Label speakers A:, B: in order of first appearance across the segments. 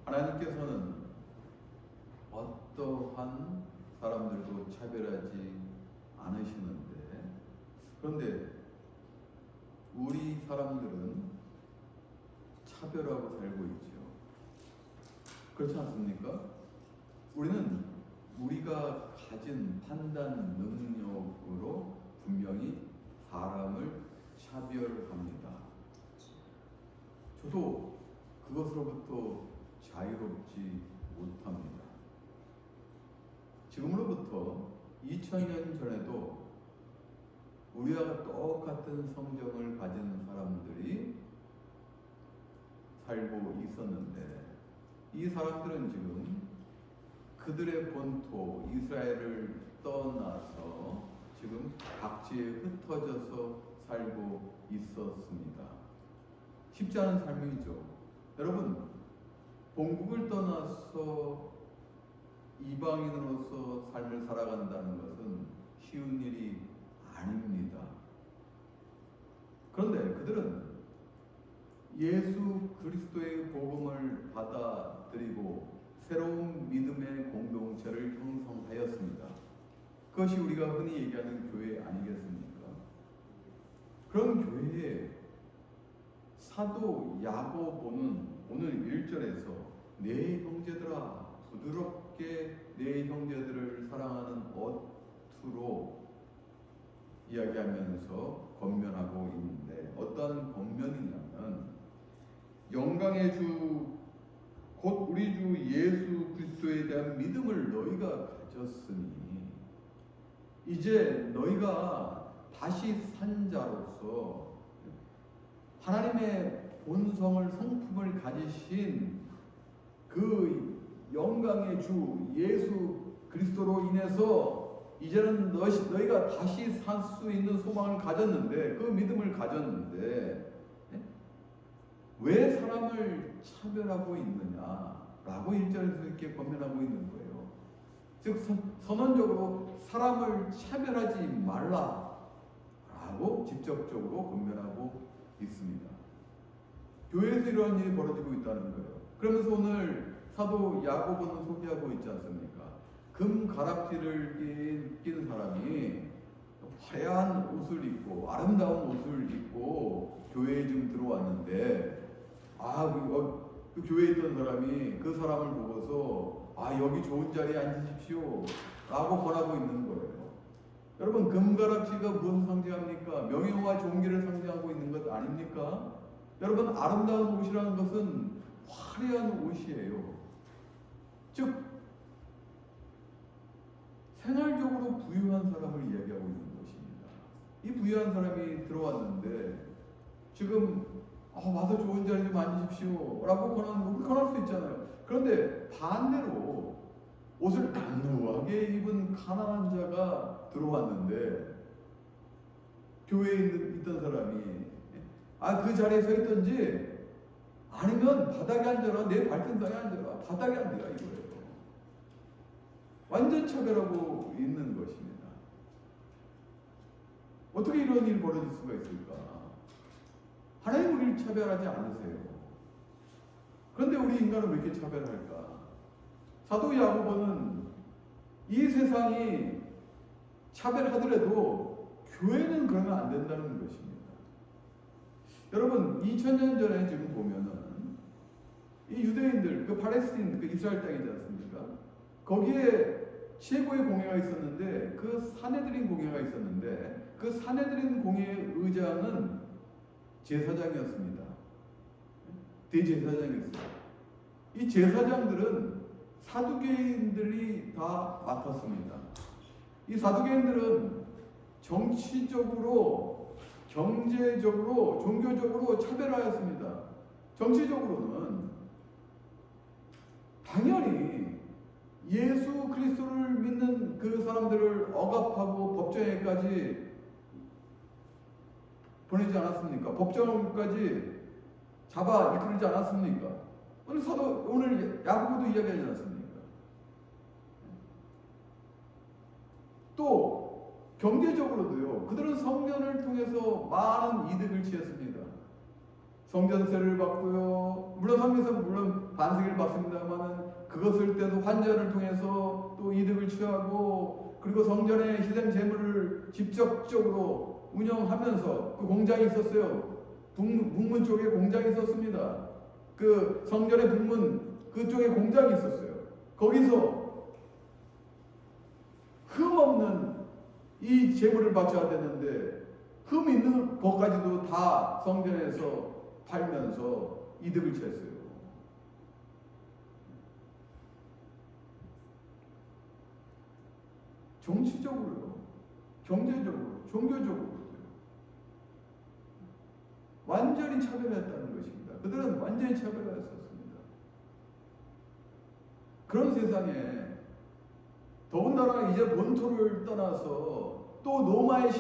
A: 하나님께서는 어떠한 사람들도 차별하지 않으시는데, 그런데 우리 사람들은 차별하고 살고 있죠. 그렇지 않습니까? 우리는 우리가 가진 판단 능력으로 분명히 사람을 차별합니다. 저도 그것으로부터 자유롭지 못합니다. 지금으로부터 2000년 전에도 우리와 똑같은 성정을 가진 사람들이 살고 있었는데, 이 사람들은 지금 그들의 본토 이스라엘을 떠나서 지금 각지에 흩어져서 살고 있었습니다. 쉽지 않은 삶이죠. 여러분, 본국을 떠나서 이방인으로서 삶을 살아간다는 것은 쉬운 일이 아닙니다. 그런데 그들은 예수 그리스도의 복음을 받아들이고 새로운 믿음의 공동체를 형성하였습니다. 그것이 우리가 흔히 얘기하는 교회 아니겠습니까? 그런 교회에 사도 야고보는 오늘 1절에서 내 형제들아 부드럽게 내 형제들을 사랑하는 어투로 이야기하면서 권면하고 있는데, 어떤 권면이냐면 영광의 주 곧 우리 주 예수 그리스도에 대한 믿음을 너희가 가졌으니 이제 너희가 다시 산 자로서 하나님의 본성을 성품을 가지신 그 영광의 주 예수 그리스도로 인해서 이제는 너희가 다시 살 수 있는 소망을 가졌는데, 그 믿음을 가졌는데 왜 사람을 차별하고 있느냐라고 1절에서 이렇게 권면하고 있는 거예요. 즉 선언적으로 사람을 차별하지 말라라고 직접적으로 권면하고 있습니다. 교회에서 이러한 일이 벌어지고 있다는 거예요. 그러면서 오늘 사도 야고보는 소개하고 있지 않습니까? 금 가락지를 낀 사람이 화려한 옷을 입고 아름다운 옷을 입고 교회에 지금 들어왔는데, 그 교회에 있던 사람이 그 사람을 보고서 여기 좋은 자리에 앉으십시오 라고 권하고 있는 거예요. 여러분, 금가락지가 무엇을 상징합니까? 명예와 존귀를 상징하고 있는 것 아닙니까? 여러분, 아름다운 옷이라는 것은 화려한 옷이에요. 즉 생활적으로 부유한 사람을 이야기하고 있는 것입니다. 이 부유한 사람이 들어왔는데 지금 와서 좋은 자리 좀 앉으십시오 라고 권할 수 있잖아요. 그런데 반대로 옷을 단호하게 입은 가난한 자가 들어왔는데 교회에 있던 사람이 그 자리에 서 있든지 아니면 바닥에 앉아라, 내 발등상에 앉아라, 바닥에 앉아라 이거예요. 완전 차별하고 있는 것입니다. 어떻게 이런 일이 벌어질 수가 있을까? 하나님 우리를 차별하지 않으세요. 그런데 우리 인간은 왜 이렇게 차별할까? 사도 야고보는 이 세상이 차별하더라도 교회는 그러면 안 된다는 것입니다. 여러분, 2000년 전에 지금 보면은 이 유대인들, 그 팔레스틴, 그 이스라엘 땅이지 않습니까? 거기에 최고의 공회가 있었는데, 그 사내들인 공회가 있었는데, 그 사내들인 공회의 의장은 제사장이었습니다. 대제사장이었어요. 이 제사장들은 사두개인들이 다 맡았습니다. 이 사두개인들은 정치적으로, 경제적으로, 종교적으로 차별하였습니다. 정치적으로는 당연히 예수 그리스도를 믿는 그 사람들을 억압하고 법정에까지 보내지 않았습니까? 법정까지 잡아 이끌지 않았습니까? 오늘 야고보도 이야기하지 않았습니까? 또 경제적으로도요. 그들은 성전을 통해서 많은 이득을 취했습니다. 성전세를 받고요. 물론 성경에서 물론 반세기를 받습니다만은 그것을 때도 환전을 통해서 또 이득을 취하고, 그리고 성전의 희생 제물을 직접적으로 운영하면서 그 공장이 있었어요. 북문 쪽에 공장이 있었습니다. 그 성전의 북문 그쪽에 공장이 있었어요. 거기서 흠 없는 이 제물을 바쳐야 되는데 흠 있는 것까지도 다 성전에서 팔면서 이득을 취했어요. 정치적으로요, 경제적으로, 종교적으로 완전히 차별했다는 것입니다. 그들은 완전히 차별했었습니다. 그런 세상에 더군다나 이제 본토를 떠나서 또 로마의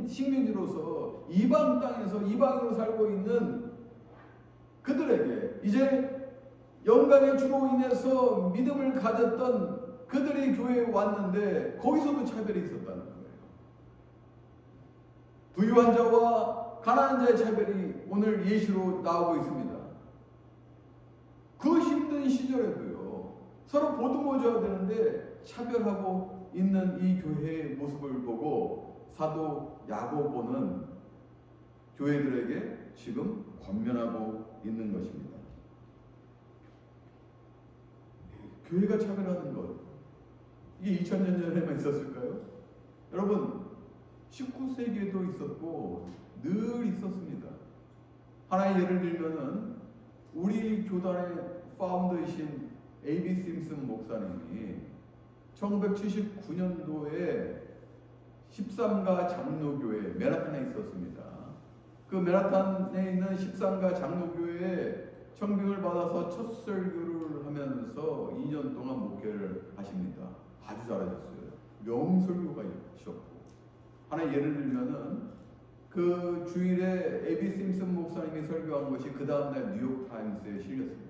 A: 식민지로서 이방 땅에서 이방으로 살고 있는 그들에게 이제 영광의 주로 인해서 믿음을 가졌던 그들이 교회에 왔는데 거기서도 차별이 있었다는 거예요. 부유한 자와 가난한 자의 차별이 오늘 예시로 나오고 있습니다. 그 힘든 시절에도요, 서로 보듬어줘야 되는데 차별하고 있는 이 교회의 모습을 보고 사도 야고보는 교회들에게 지금 권면하고 있는 것입니다. 교회가 차별하는 것, 이게 2000년 전에만 있었을까요? 여러분, 19세기에도 있었고 늘 있었습니다. 하나의 예를 들면은 우리 교단의 파운더이신 A.B. 심슨 목사님이 1979년도에 13가 장로교회 맨하탄에 있었습니다. 그 맨하탄에 있는 13가 장로교회에 청빙을 받아서 첫 설교를 하면서 2년 동안 목회를 하십니다. 아주 잘하셨어요. 명설교가셨고, 하나의 예를 들면은 그 주일에 A.B. 심슨 목사님이 설교한 것이 그 다음날 뉴욕타임스에 실렸습니다.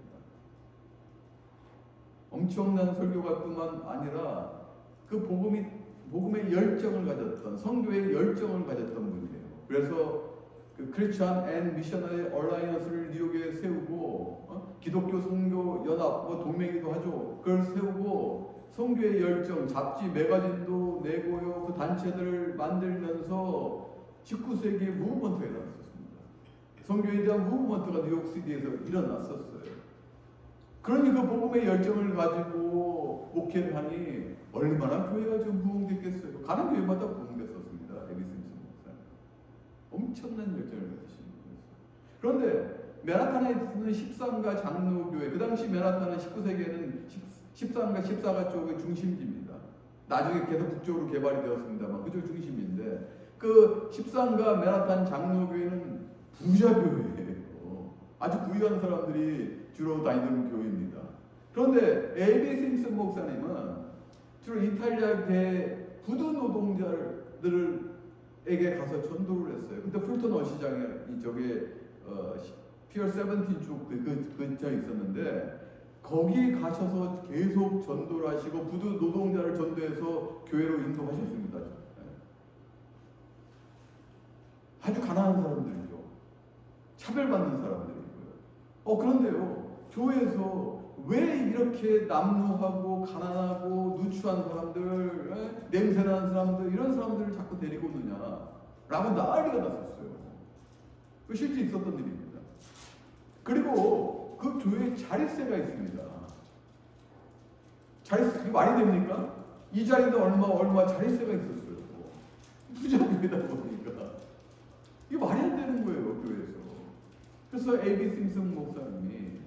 A: 엄청난 설교가 뿐만 아니라 그 복음의 열정을 가졌던, 성교의 열정을 가졌던 분이에요. 그래서 그 크리스천 앤 미셔너리 얼라이언스를 뉴욕에 세우고 기독교 선교 연합 동맹이기도 하죠. 그걸 세우고 선교의 열정, 잡지 매거진도 내고요. 그 단체들을 만들면서 19세기의 무브먼트가 일어났었습니다. 선교에 대한 무브먼트가 뉴욕시티에서 일어났었어요. 그러니 그 복음의 열정을 가지고 목회를 하니 얼마나 교회가 좀 부흥됐겠어요. 가는 교회마다 부흥됐었습니다. A.B. 심슨 목사님. 엄청난 열정을 가지신 분이었어요. 그런데 맨하탄에 있는 13가 장로교회, 그 당시 맨하탄은 19세기에는 13가 14가 쪽의 중심지입니다. 나중에 계속 북쪽으로 개발이 되었습니다만 그쪽 중심인데, 그 13가 맨하탄 장로교회는 부자교회예요. 아주 부유한 사람들이 주로 다니는 교회입니다. 그런데 A.B. 심슨 목사님은 주로 이탈리아계 부두 노동자들에게 가서 전도를 했어요. 그때 풀턴 어시장에 이쪽에 피어 17 쪽 근처에 있었는데, 거기 가셔서 계속 전도를 하시고 부두 노동자를 전도해서 교회로 인도하셨습니다. 아주 가난한 사람들이죠. 차별받는 사람들이고요. 그런데요, 교회에서 왜 이렇게 남루하고 가난하고 누추한 사람들, 냄새나는 사람들, 이런 사람들을 자꾸 데리고 오느냐 라고 난리가 났었어요. 그 실제 있었던 일입니다. 그리고 그 교회에 자릿세가 있습니다. 자릿세, 그게 말이 됩니까? 이 자리도 얼마 자릿세가 있었어요. 부자교회다 보니까 이게 말이 안 되는 거예요, 교회에서. 그래서 A.B. 심슨 목사님이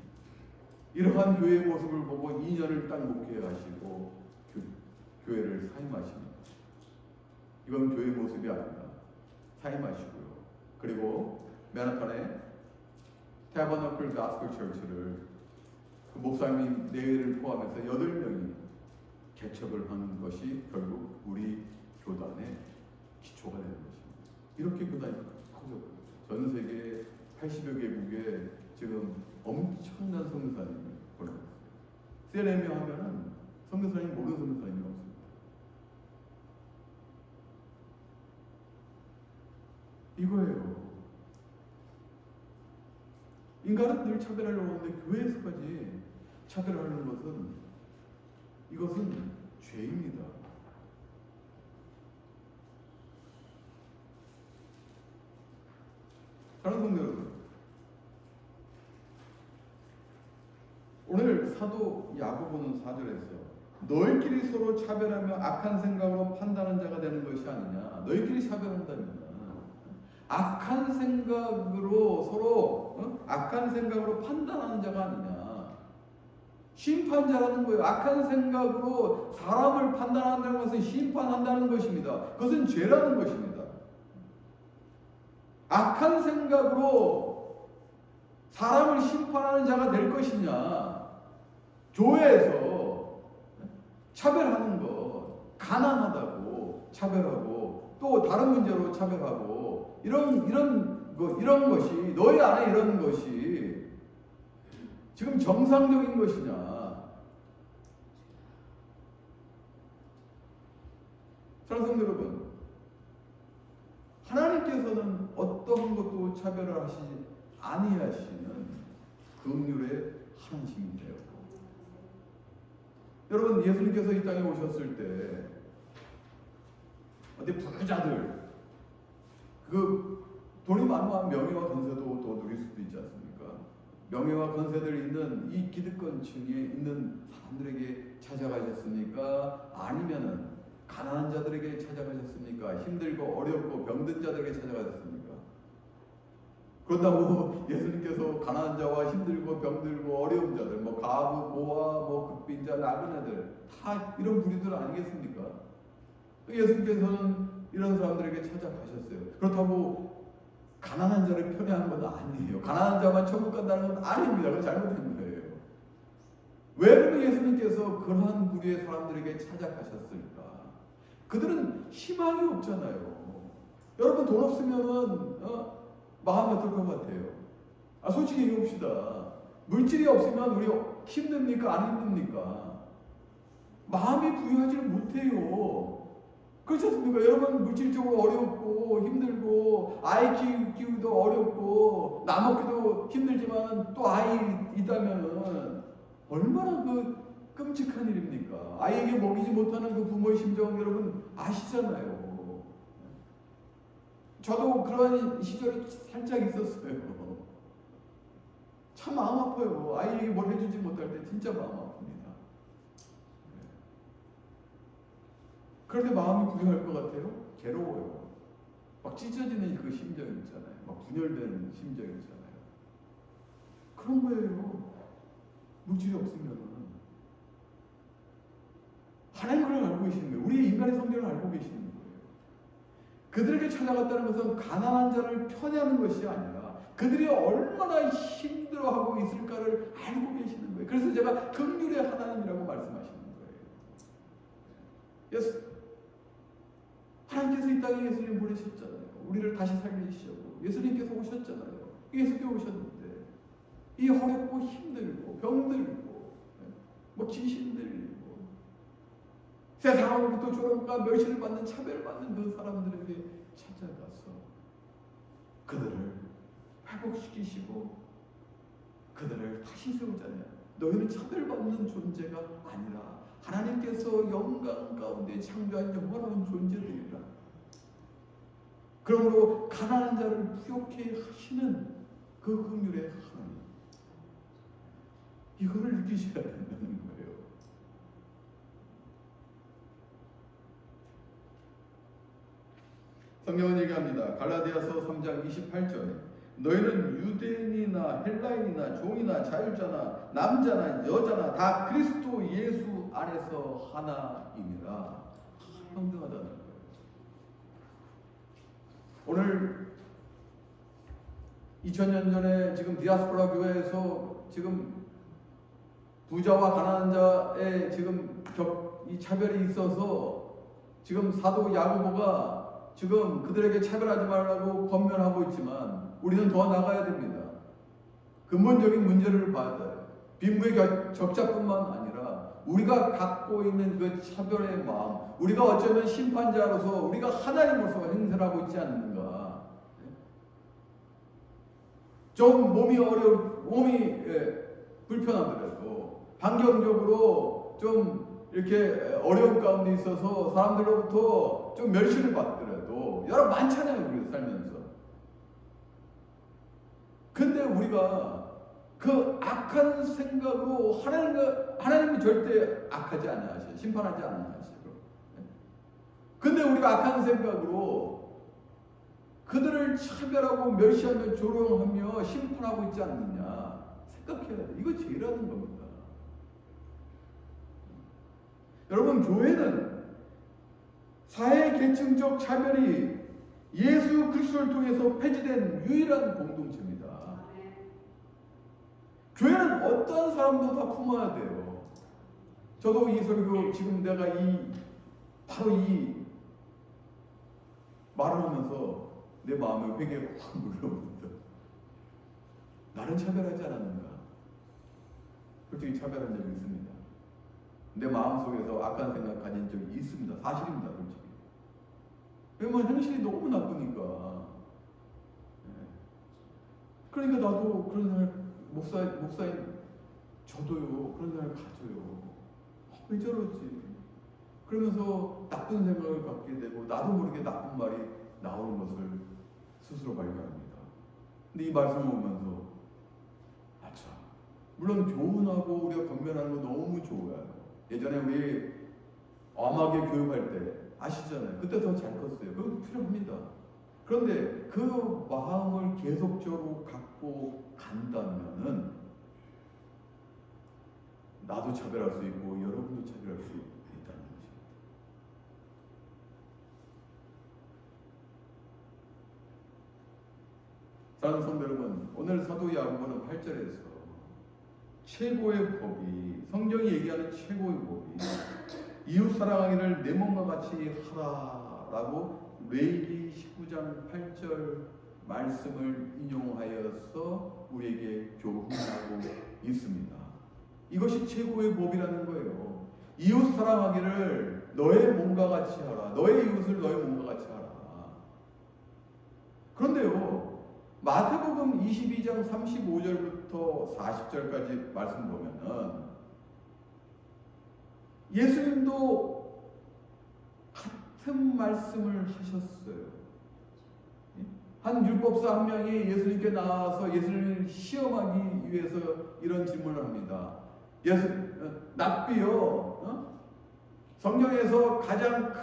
A: 이러한 교회의 모습을 보고 2년을 딱 목회하시고 교회를 사임하십니다. 이건 교회의 모습이 아니라 사임하시고요. 그리고 맨하탄에 태버너클 가스펠 처치를 그 목사님 4회를 포함해서 8명이 개척을 하는 것이 결국 우리 교단의 기초가 되는 것입니다. 이렇게 교단이 커졌거든요. 전 세계 80여 개국에 지금 엄청난 선교사님을 보내고 있어요. 세레미오 하면은 선교사님 모르는 선교사님이 없습니다. 이거예요. 인간은 늘 차별하려고 하는데 교회에서까지 차별하는 것은 이것은 죄입니다. 사랑하는 성도 여러분, 오늘 사도 야고보는 4절에서 너희끼리 서로 차별하며 악한 생각으로 판단하는 자가 되는 것이 아니냐. 너희끼리 차별한다면 악한 생각으로 서로 악한 생각으로 판단하는 자가 아니냐. 심판자라는 거예요. 악한 생각으로 사람을 판단한다는 것은 심판한다는 것입니다. 그것은 죄라는 것입니다. 악한 생각으로 사람을 심판하는 자가 될 것이냐. 교회에서 차별하는 것, 가난하다고 차별하고 또 다른 문제로 차별하고 이런 것이 너희 안에 이런 것이 지금 정상적인 것이냐? 사랑하는 성도 여러분, 하나님께서는 어떤 것도 차별을 하시지 아니하시는 긍휼의 하나님이세요. 여러분, 예수님께서 이 땅에 오셨을 때 어디 부자들 그 돈이 많으면 명예와 권세도 더 누릴 수도 있지 않습니까? 명예와 권세들이 있는 이 기득권층에 있는 사람들에게 찾아가셨습니까? 아니면은 가난한 자들에게 찾아가셨습니까? 힘들고 어렵고 병든 자들에게 찾아가셨습니까? 그렇다고 예수님께서 가난한 자와 힘들고 병들고 어려운 자들, 뭐 가부, 고아, 뭐 극빈자, 나그네들 다 이런 부류들 아니겠습니까? 예수님께서는 이런 사람들에게 찾아가셨어요. 그렇다고 가난한 자를 편애하는 건 아니에요. 가난한 자만 천국 간다는 건 아닙니다. 그건 잘못된 거예요. 왜 그러면 예수님께서 그러한 부류의 사람들에게 찾아가셨을까? 그들은 희망이 없잖아요. 여러분, 돈 없으면은 마음이 어떨 것 같아요? 솔직히 얘기합시다. 물질이 없으면 우리 힘듭니까? 안 힘듭니까? 마음이 부유하지를 못해요. 그렇지 않습니까? 여러분, 물질적으로 어렵고 힘들고 아이 키우기도 어렵고 나 먹기도 힘들지만 또 아이 있다면은 얼마나 끔찍한 일입니까? 아이에게 먹이지 못하는 그 부모의 심정 여러분 아시잖아요. 저도 그런 시절이 살짝 있었어요. 참 마음 아파요. 아이에게 뭘 해주지 못할 때 진짜 마음 아픕니다. 그럴 때 마음이 부유할 것 같아요? 괴로워요. 막 찢어지는 그 심정 있잖아요. 막 분열되는 심정 있잖아요. 그런 거예요. 물질이 없으면. 하나님 그걸 알고 계시는 거예요. 우리 인간의 성격을 알고 계시는 거예요. 그들에게 찾아갔다는 것은 가난한 자를 편애하는 것이 아니라 그들이 얼마나 힘들어하고 있을까를 알고 계시는 거예요. 그래서 제가 긍휼의 하나님이라고 말씀하시는 거예요. 하나님께서 이 땅에 예수님 보내셨잖아요. 우리를 다시 살리시려고 예수님께서 오셨잖아요. 예수님께서 오셨는데 이 어렵고 힘들고 병들고 뭐 귀신 들리고 세상으로부터 조롱과 멸시를 받는 차별을 받는 그 사람들에게 찾아가서 그들을 회복시키시고 그들을 다시 세우잖아요. 너희는 차별받는 존재가 아니라 하나님께서 영광 가운데 창조한 영원한 존재들이라. 그러므로 가난한 자를 부욕해 하시는 그 긍휼의 하나님, 이거를 느끼셔야 된다는 거예요. 성경은 얘기합니다. 갈라디아서 3장 28절에 너희는 유대인이나 헬라인이나 종이나 자유자나 남자나 여자나 다 그리스도 예수 안에서 하나입니다. 평등하다는 거예요. 오늘 2000년 전에 지금 디아스포라 교회에서 지금 부자와 가난한 자의 지금 이 차별이 있어서 지금 사도 야고보가 지금 그들에게 차별하지 말라고 권면하고 있지만 우리는 더 나가야 됩니다. 근본적인 문제를 봐야 돼요. 빈부의 적자뿐만 아니라 우리가 갖고 있는 그 차별의 마음, 우리가 어쩌면 심판자로서 우리가 하나님으로서 행세를 하고 있지 않는가. 좀 몸이 불편하더라도 환경적으로 좀 이렇게 어려운 가운데 있어서 사람들로부터 좀 멸시를 받더라도 여러 많잖아요, 우리가 살면서. 근데 우리가 그 악한 생각으로 하나님이 절대 악하지 않으셔, 심판하지 않으셔. 근데 우리가 악한 생각으로 그들을 차별하고 멸시하며 조롱하며 심판하고 있지 않느냐 생각해야 돼. 이거 죄라는 겁니다. 여러분, 교회는 사회 계층적 차별이 예수 그리스도를 통해서 폐지된 유일한 공동체입니다. 교회는 어떤 사람도 다 품어야 돼요. 저도 이 설교 지금 내가 바로 이 말을 하면서 내 마음에 회개가 확 물러옵니다. 나는 차별하지 않았는가? 솔직히 차별한 적이 있습니다. 내 마음속에서 악한 생각 가진 적이 있습니다. 사실입니다, 솔직히. 왜냐면 현실이 너무 나쁘니까. 그러니까 나도 그런 생각, 목사님 저도요 그런 생각을 가져요. 왜 저러지? 그러면서 나쁜 생각을 갖게 되고 나도 모르게 나쁜 말이 나오는 것을 스스로 발견합니다. 근데 이 말씀을 보면서 아차, 물론 교훈하고 우리가 권면하는 거 너무 좋아요. 예전에 우리 엄하게 교육할 때 아시잖아요. 그때 더 잘 컸어요. 그거 필요합니다. 그런데 그 마음을 계속적으로 갖고 간다면은 나도 차별할 수 있고 여러분도 차별할 수 있다는 것입니다. 사랑하는 성도 여러분, 오늘 사도 야고보는 8절에서 최고의 법이, 성경이 얘기하는 최고의 법이 이웃 사랑하기를 내 몸과 같이 하라라고 레위기 19장 8절 말씀을 인용하여서 우리에게 교훈하고 있습니다. 이것이 최고의 법이라는 거예요. 이웃 사랑하기를 너의 몸과 같이 하라. 너의 이웃을 너의 몸과 같이 하라. 그런데요, 마태복음 22장 35절부터 40절까지 말씀 보면은 예수님도 같은 말씀을 하셨어요. 한 율법사 한 명이 예수님께 나와서 예수님을 시험하기 위해서 이런 질문을 합니다. 랍비요, 성경에서 가장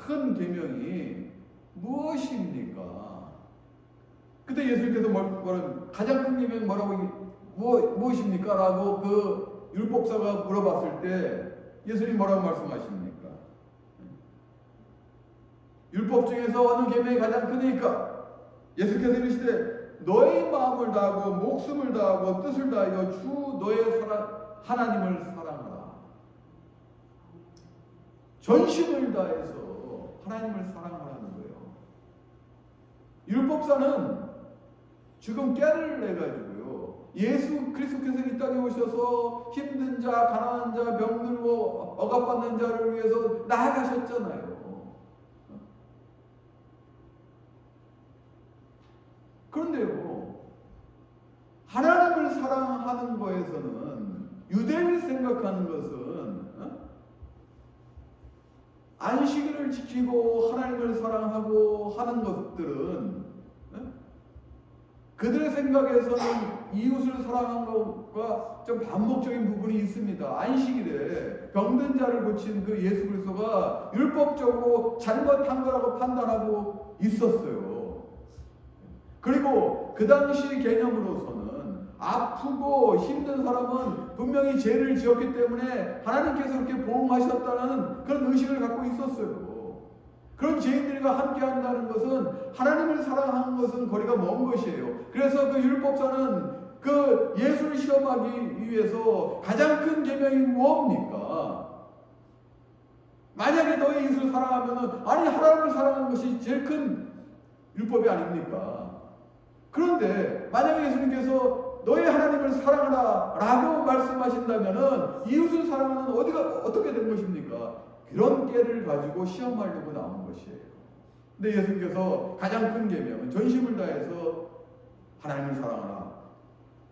A: 큰 계명이 무엇입니까? 그때 예수님께서 가장 큰 계명이 무엇입니까? 라고 그 율법사가 물어봤을 때 예수님이 뭐라고 말씀하십니까? 율법 중에서 어느 계명이 가장 크니까? 예수께서 이르시되 너의 마음을 다하고 목숨을 다하고 뜻을 다하여 주 너의 하나님을 사랑하라. 전심을 다해서 하나님을 사랑하라는 거예요. 율법사는 지금 깨를 내가지고요, 예수 그리스도께서 이 땅에 오셔서 힘든 자, 가난한 자, 병들고 억압받는 자를 위해서 나아가셨잖아요. 그런데요, 하나님을 사랑하는 거에서는, 유대인이 생각하는 것은 안식일을 지키고 하나님을 사랑하고 하는 것들은 그들의 생각에서는 이웃을 사랑하는 것과 좀 반목적인 부분이 있습니다. 안식일에 병든 자를 고친 그 예수 그리스도가 율법적으로 잘못한 거라고 판단하고 있었어요. 그리고 그 당시 개념으로서는 아프고 힘든 사람은 분명히 죄를 지었기 때문에 하나님께서 그렇게 보응하셨다는 그런 의식을 갖고 있었어요. 그런 죄인들과 함께 한다는 것은 하나님을 사랑하는 것은 거리가 먼 것이에요. 그래서 그 율법사는 그 예수를 시험하기 위해서 가장 큰 계명이 뭡니까? 만약에 너의 이웃을 사랑하면은, 아니 하나님을 사랑하는 것이 제일 큰 율법이 아닙니까? 그런데 만약에 예수님께서 너의 하나님을 사랑하라 라고 말씀하신다면은 이웃을 사랑하는 어떻게 된 것입니까? 그런 깨를 가지고 시험하려고 나온 것이에요. 근데 예수님께서 가장 큰 계명은 전심을 다해서 하나님을 사랑하라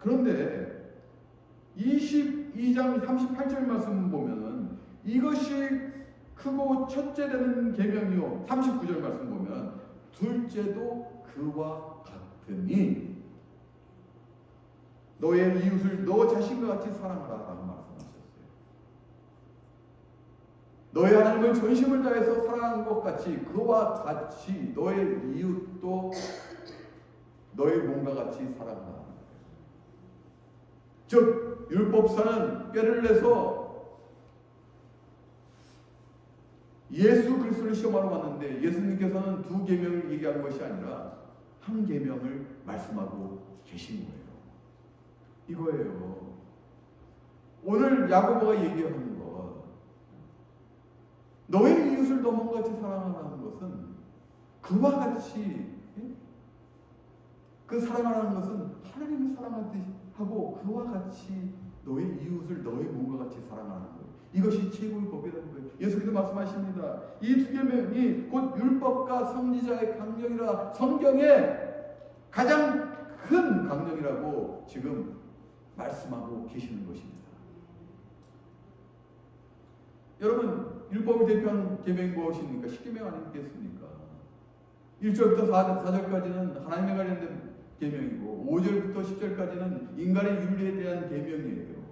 A: 그런데 22장 38절 말씀 보면은 이것이 크고 첫째 되는 계명이요. 39절 말씀 보면 둘째도 그와 같으니 너의 이웃을 너 자신과 같이 사랑하라 라고 말씀하셨어요. 너의 하나님을 전심을 다해서 사랑하는 것 같이 그와 같이 너의 이웃도 너의 몸과 같이 사랑하라. 즉 율법사는 꾀를 내서 예수 그리스도를 시험하러 왔는데 예수님께서는 두 계명을 얘기한 것이 아니라 한 계명을 말씀하고 계신 거예요. 이거예요. 오늘 야고보가 얘기하는 것, 너의 이웃을 너 몸과 같이 사랑하라는 것은 그와 같이 그 사랑하라는 것은 하나님을 사랑하듯이 하고 그와 같이 너의 이웃을 너의 몸과 같이 사랑하는 거예요. 이것이 최고의 법이라는 거예요. 예수님도 말씀하십니다. 이 두 계명이 곧 율법과 선지자의 강령이라 성경의 가장 큰 강령이라고 지금 말씀하고 계시는 것입니다. 여러분 율법을 대표하는 계명이 무엇입니까? 10계명 아니겠습니까? 1절부터 4절까지는 하나님에 관련된 계명이고 5절부터 10절까지는 인간의 윤리에 대한 계명이에요.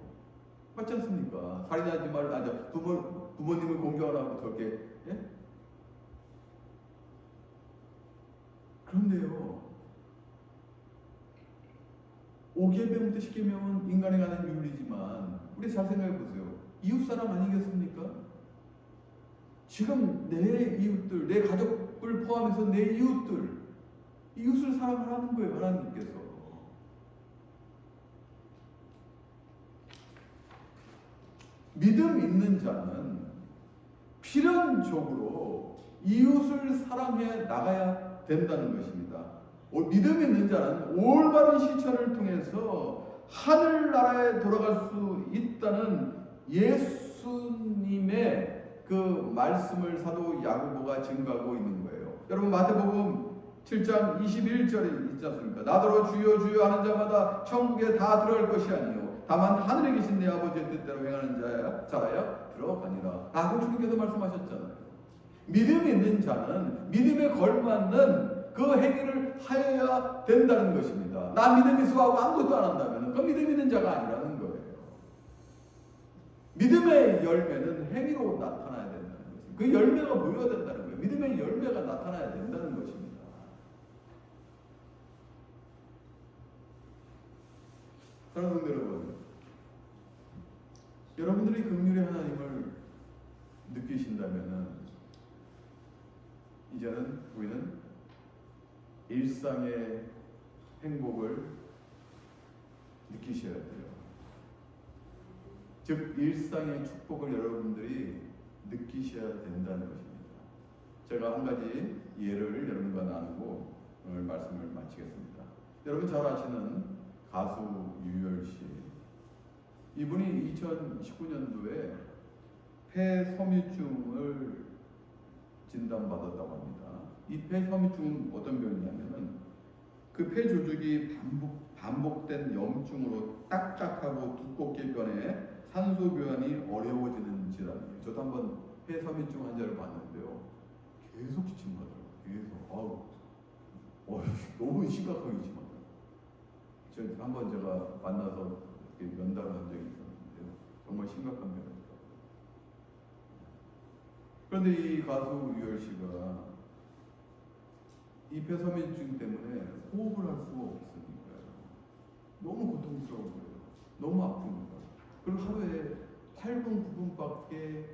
A: 맞지 않습니까? 살인하지 말라, 부모님을 공경하라고 저렇게. 예? 그런데요 5계명부터 10계명은 인간에 관한 윤리지만 우리 잘 생각해 보세요. 이웃사랑 아니겠습니까? 지금 내 이웃들, 내 가족을 포함해서 내 이웃을 사랑하라는 거예요. 하나님께서. 믿음 있는 자는 필연적으로 이웃을 사랑해 나가야 된다는 것입니다. 믿음 있는 자는 올바른 실천을 통해서 하늘나라에 돌아갈 수 있다는 예수님의 그 말씀을 사도 야고보가 증거하고 있는 거예요. 여러분 마태복음 7장 21절에 있지 않습니까? 나더러 주여 주여 하는 자마다 천국에 다 들어갈 것이 아니요 다만 하늘에 계신 내 아버지의 뜻대로 행하는 자야 들어가니라 라고 주님께서 말씀하셨잖아요. 믿음 있는 자는 믿음에 걸맞는 그 행위를 하여야 된다는 것입니다. 나 믿음 있어 하고 아무것도 안 한다면 그 믿음 있는 자가 아니라는 거예요. 믿음의 열매는 행위로 나타나야 된다는 것입니다. 그 열매가 보여야 된다는 거예요. 믿음의 열매가 나타나야 된다는 것입니다. 사랑하는 성도 여러분, 여러분들이 긍휼의 하나님을 느끼신다면 이제는 우리는 일상의 행복을 느끼셔야 돼요. 즉 일상의 축복을 여러분들이 느끼셔야 된다는 것입니다. 제가 한 가지 예를 여러분과 나누고 오늘 말씀을 마치겠습니다. 여러분 잘 아시는 가수 유열 씨, 이분이 2019년도에 폐섬유증을 진단받았다고 합니다. 이 폐섬유증은 어떤 병이냐면은 그 폐조직이 반복된 염증으로 딱딱하고 두껍게 변해 산소 교환이 어려워지는 질환이에요. 저도 한번 폐섬유증 환자를 봤는데요. 계속 기침하더라고요. 계속 너무 심각하게 기침하더라고요. 한번 제가 만나서 면담을 한 적이 있었는데요. 정말 심각한 병이더라고요. 그런데 이 가수 유열 씨가 이 폐섬유증 때문에 호흡을 할 수가 없으니까요. 너무 고통스러운 거예요. 너무 아픈 거예요. 그리고 하루에 8분, 9분밖에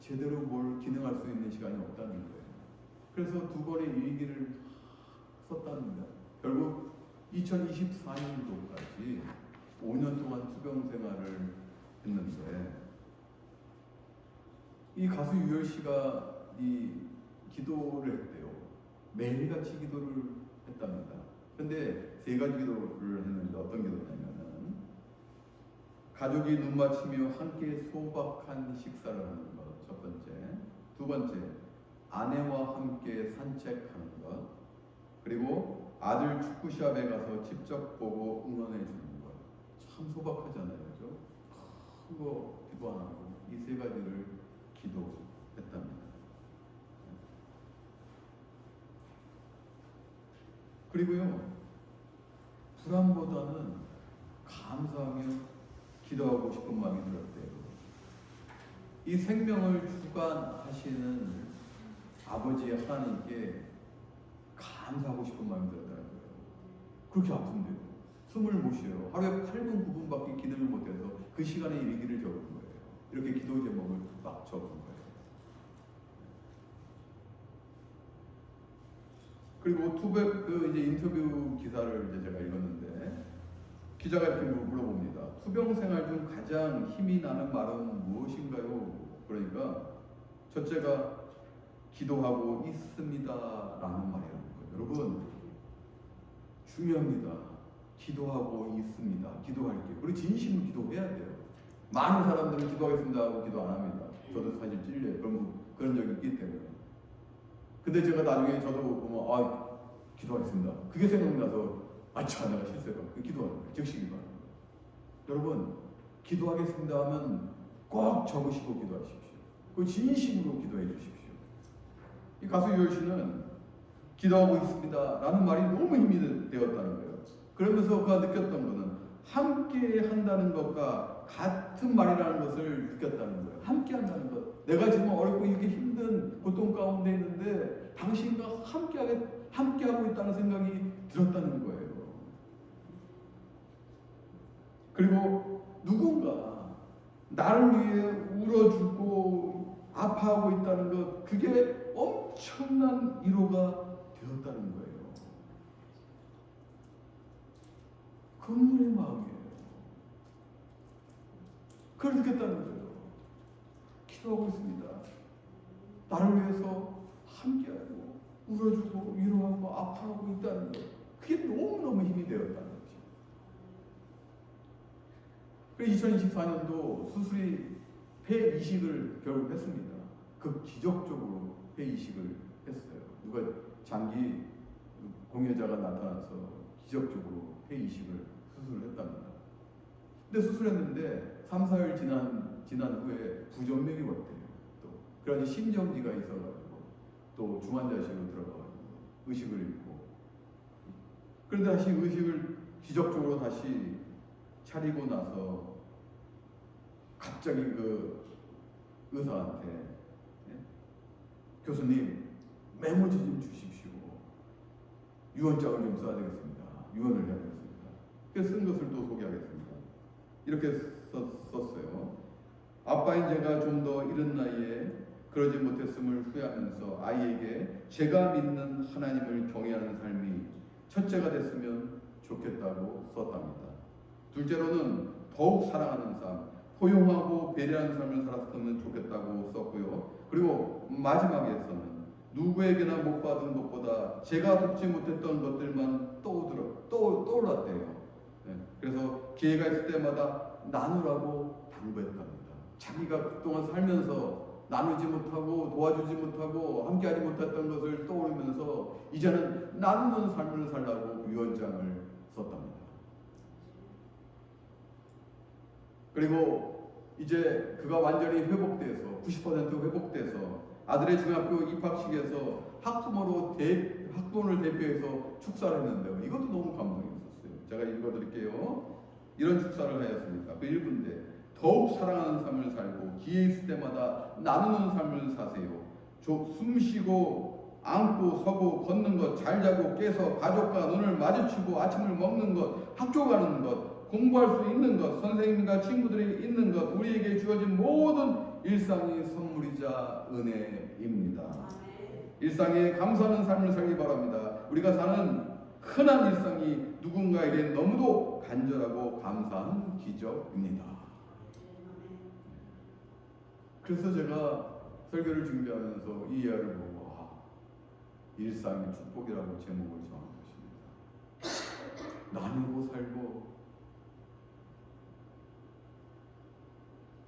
A: 제대로 뭘 기능할 수 있는 시간이 없다는 거예요. 그래서 2번의 일기를 썼답니다. 결국 2024년도까지 5년 동안 투병 생활을 했는데 이 가수 유열 씨가 이 기도를 했대요. 매일같이 기도를 했답니다. 근데 3가지 기도를 했는데 어떤 기도냐면은 가족이 눈 맞추며 함께 소박한 식사를 하는 것 첫 번째, 두 번째 아내와 함께 산책하는 것, 그리고 아들 축구 시합에 가서 직접 보고 응원해 주는 것, 참 소박하잖아요, 그죠? 큰 거 기도 안 하고 이 세 가지를 기도했답니다. 그리고요, 불안보다는 감사하며 기도하고 싶은 마음이 들었대요. 이 생명을 주관하시는 아버지 하나님께 감사하고 싶은 마음이 들었다는 거예요. 그렇게 아픈데요. 숨을 못 쉬어요. 하루에 8분, 9분밖에 기도를 못해서 그 시간에 일기를 적은 거예요. 이렇게 기도 제목을 막 적은 거예요. 그리고 이제 인터뷰 기사를 이제 제가 읽었는데 기자가 이렇게 물어봅니다. 투병 생활 중 가장 힘이 나는 말은 무엇인가요? 그러니까 첫째가 기도하고 있습니다라는 말이라는 거예요. 여러분 중요합니다. 기도하고 있습니다. 기도할게요. 그리고 진심으로 기도해야 돼요. 많은 사람들은 기도하겠습니다 하고 기도 안 합니다. 저도 사실 찔려요. 그런 적이 있기 때문에. 근데 제가 나중에 저도 보면 기도하겠습니다. 그게 생각나서 내가 실수했다. 기도하는 거예요. 즉시 기도하는 거예요. 여러분 기도하겠습니다 하면 꼭 적으시고 기도하십시오. 그 진심으로 기도해 주십시오. 이 가수 유열 씨는 기도하고 있습니다 라는 말이 너무 힘이 되었다는 거예요. 그러면서 그가 느꼈던 것은 함께 한다는 것과 같은 말이라는 것을 느꼈다는 거예요. 함께 한다는 것. 내가 지금 어렵고 이렇게 힘든 고통 가운데 있는데 당신과 함께하고 있다는 생각이 들었다는 거예요. 그리고 누군가 나를 위해 울어주고 아파하고 있다는 것, 그게 엄청난 위로가 되었다는 거예요. 그분의 마음이에요. 그걸 느꼈다는 거예요. 기도하고 있습니다. 나를 위해서 함께하고 울어주고 위로하고 아파하고 있다는 것, 그게 너무너무 힘이 되었다는 거죠. 2024년도 수술이 폐 이식을 결국 했습니다. 그 기적적으로 폐 이식을 했어요. 누가 장기 공여자가 나타나서 기적적으로 폐 이식을 수술을 했답니다. 근데 수술했는데 3, 4일 지난 후에 부정맥이 왔대요. 또 그래서 심정지가 있어가지고 또 중환자실로 들어가가지고 의식을 잃고, 그런데 다시 의식을 기적적으로 다시 차리고 나서 갑자기 그 의사한테 교수님 메모지 좀 주십시오. 유언장을 좀 써야 되겠습니다. 유언을 해야 되겠습니다. 그래서 쓴 것을 또 소개하겠습니다. 이렇게 썼어요. 아빠인 제가 좀 더 이른 나이에 그러지 못했음을 후회하면서 아이에게 제가 믿는 하나님을 경외하는 삶이 첫째가 됐으면 좋겠다고 썼답니다. 둘째로는 더욱 사랑하는 삶, 포용하고 배려하는 삶을 살았으면 좋겠다고 썼고요. 그리고 마지막에서는 누구에게나 못 받은 것보다 제가 돕지 못했던 것들만 떠올랐대요. 그래서 기회가 있을 때마다 나누라고 당부했답니다. 자기가 그동안 살면서 나누지 못하고 도와주지 못하고 함께하지 못했던 것을 떠오르면서 이제는 나누는 삶을 살라고 유언장을 썼답니다. 그리고 이제 그가 완전히 회복돼서 90% 회복돼서 아들의 중학교 입학식에서 학부모를 대표해서 축사를 했는데요. 이것도 너무 감동이었어요. 제가 읽어드릴게요. 이런 축사를 하였습니까? 그 1분인데 더욱 사랑하는 삶을 살고 기회 있을 때마다 나누는 삶을 사세요. 숨쉬고 앉고 서고 걷는 것, 잘 자고 깨서 가족과 눈을 마주치고 아침을 먹는 것, 학교 가는 것, 공부할 수 있는 것, 선생님과 친구들이 있는 것, 우리에게 주어진 모든 일상이 선물이자 은혜입니다. 일상에 감사하는 삶을 살기 바랍니다. 우리가 사는 흔한 일상이 누군가에게 너무도 간절하고 감사한 기적입니다. 그래서 제가 설교를 준비하면서 이 이야기를 보고 일상의 축복이라고 제목을 정한 것입니다. 나누고 살고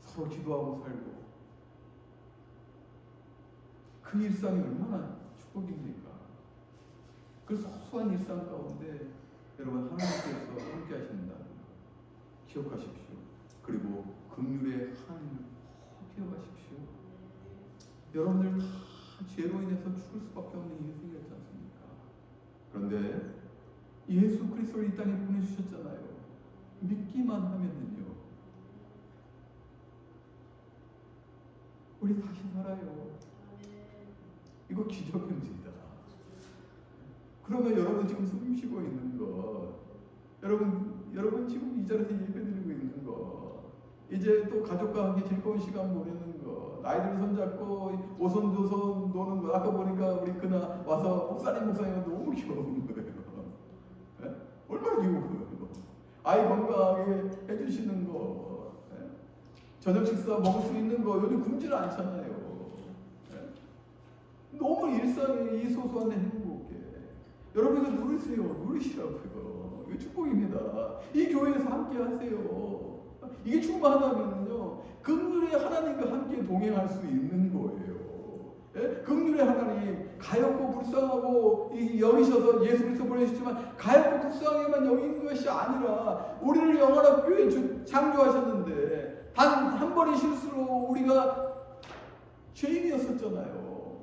A: 서로 기도하고 살고 그 일상이 얼마나 축복입니까? 그 소소한 일상 가운데 여러분 하나님께서 함께 하신다는 것, 기억하십시오. 그리고 긍휼의 하나님을 꼭 기억하십시오. 여러분들 다 죄로 인해서 죽을 수밖에 없는 인생이었지 않습니까? 그런데 예수 그리스도를 이 땅에 보내주셨잖아요. 믿기만 하면은요, 우리 다시 살아요. 이거 기적입니다. 그러면 여러분 지금 숨 쉬고 있는 거, 여러분 지금 이 자리에서 예배드리고 있는 거, 이제 또 가족과 함께 즐거운 시간 보내는 거, 아이들 손잡고 오손도손 노는 거, 아까 보니까 우리 그나 와서 목사님 너무 귀여운 거예요. 네? 얼마나 귀여운 거예요. 아이 건강하게 해주시는 거, 네? 저녁 식사 먹을 수 있는 거 요즘 굶질 않잖아요. 네? 너무 일상의 이 소소한 행복에 여러분 이거 누리시라고요. 이거 축복입니다. 이 교회에서 함께 하세요. 이게 충만하면요, 긍휼의 하나님과 함께 동행할 수 있는 거예요. 예? 긍휼의 하나님, 가엾고 불쌍하고 여기셔서 예수 그리스도 보내셨지만 가엾고 불쌍하게만 여기는 것이 아니라 우리를 영원한 교회에 창조하셨는데 단 한 번의 실수로 우리가 죄인이었었잖아요.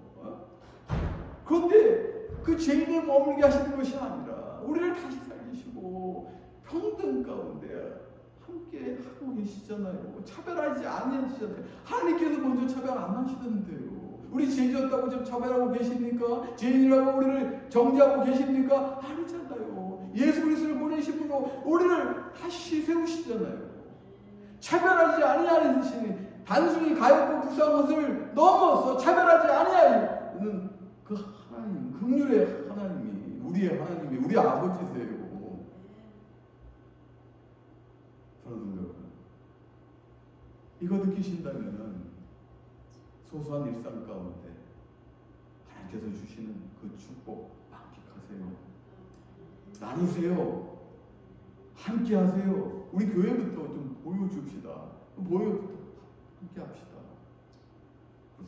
A: 그런데 그 죄인에 머물게 하시는 것이 아니라 우리를 다시 살리시고 평등 가운데 함께 하고 계시잖아요. 차별하지 않으시잖아요. 하나님께서 먼저 차별 안 하시던데요. 우리 죄지었다고 지금 차별하고 계십니까? 죄인이라고 우리를 정죄하고 계십니까? 아니잖아요. 예수 그리스도를 보내신 분으로 우리를 다시 세우시잖아요. 차별하지 아니하시니 단순히 가엾고 불쌍한 것을 넘어서 차별하지 아니하는 그 하나님, 긍휼의 하나님이 우리의 하나님이 우리 아버지세요. 사랑하는 여러분, 이거 느끼신다면은 소소한 일상 가운데 하나님께서 주시는 그 축복 만끽하세요. 나누세요. 함께 하세요. 우리 교회부터 좀 보여줍시다. 보여부터 함께 합시다.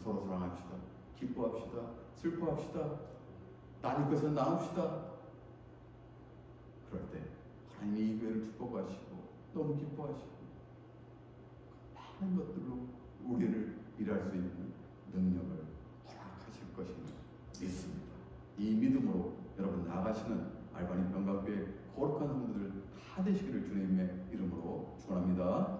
A: 서로 사랑합시다. 기뻐합시다. 슬퍼합시다. 나눌 것은 나눕시다. 그럴 때 하나님이 이 교회를 축복하시고 너무 기뻐하시고 많은 것들로 우리를 일할 수 있는 능력을 허락하실 것임을 믿습니다. 이 믿음으로 여러분 나아가시는 알바니 병강교회 거룩한 성도들 다 되시기를 주님의 이름으로 축원합니다.